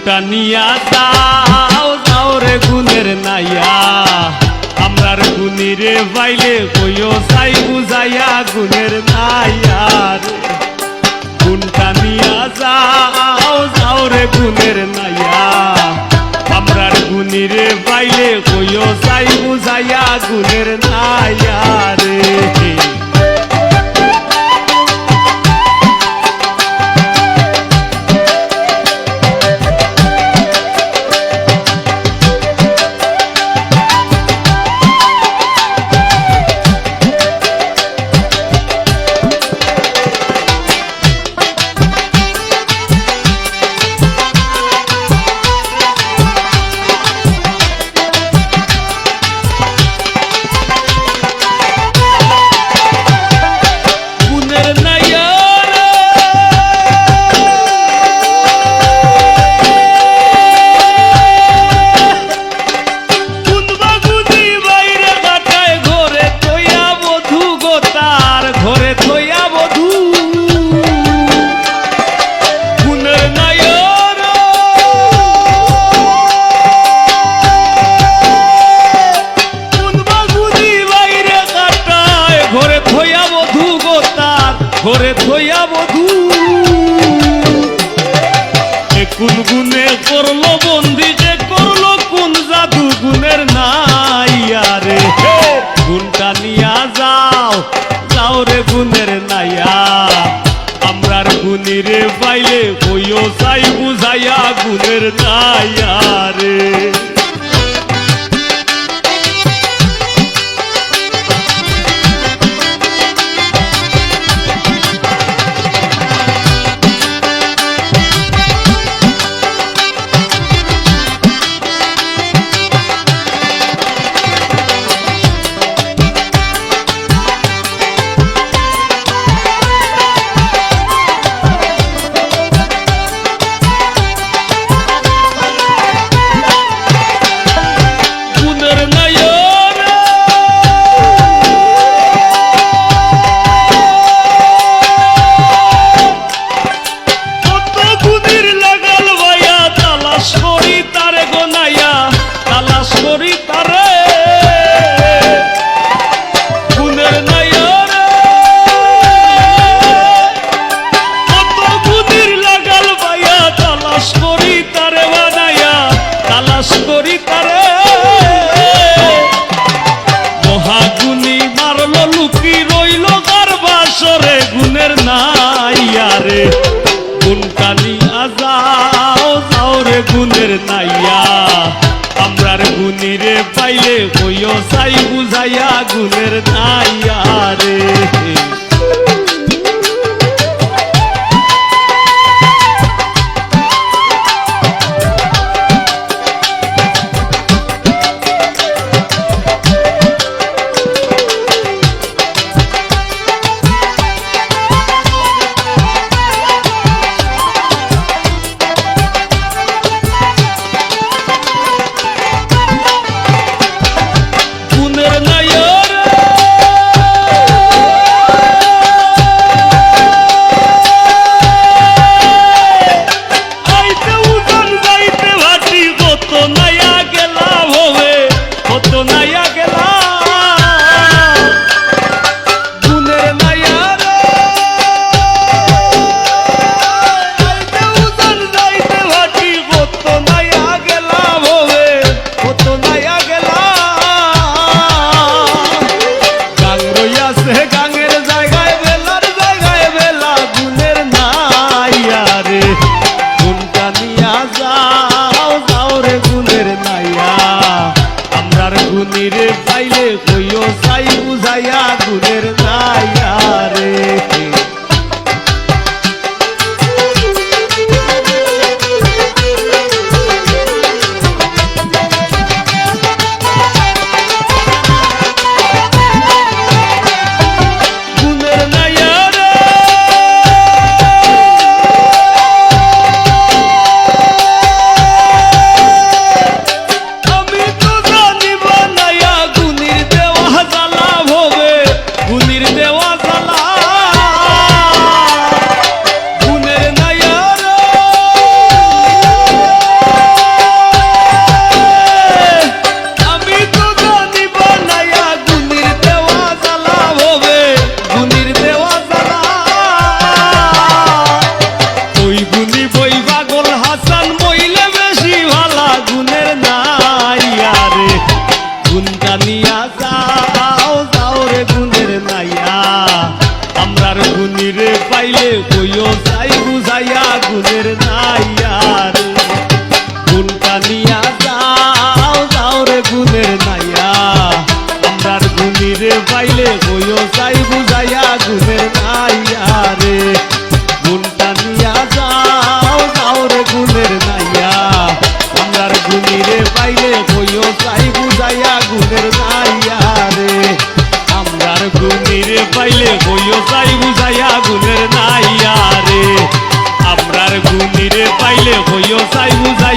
গুণটা নিয়া যাও যাও রে গুণের নাইয়া আমরার গুণীরে বাইলে কইও চাই বুঝাইয়া গুণের নাইয়া রে গুণটা নিয়া যাও যাও রে গুণের নাইয়া আমরার গুণীরে বাইলে কইও চাই বুঝাইয়া গুণের নাইয়া রে ঘরে থইয়া বধূ কোন গুণে করলো বন্দি যে করলো কোন জাদু গুণের নাইয়া রে গুণটা নিয়া যাও যাও রে গুণের নাইয়া আমরার গুণীরে পাইলে কইও চাই বুঝাইয়া গুণের নাইয়া রে মহাগুণী মারলো লুকি রইল গারবাসরে গুণের নাইয়া রে গুণটা নিয়া যাও যাও রে গুণের নাইয়া আমরার গুণীরে পাইলে কইও চাই বুঝাইয়া গুণের নাইয়া রে বুঝাইয়া গুণের নাইয়া রে গুণটা নিয়া যাও যাও রে গুণের নাইয়া আমরার গুণীরে পাইলে বইও চাই বুঝাইয়া গুণের নাইয়া রে গুণটা নিয়া যাও যাও রে গুণের নাইয়া আমরার গুণীরে পাইলে বইও চাই বুঝাইয়া গুণের নাইয়া রে আমরার গুণীরে পাইলে বইও চাই বুঝাইয়া গুণের নাইয়া রে আমরার গুণীরে পাইলে বইও চাই বুঝাই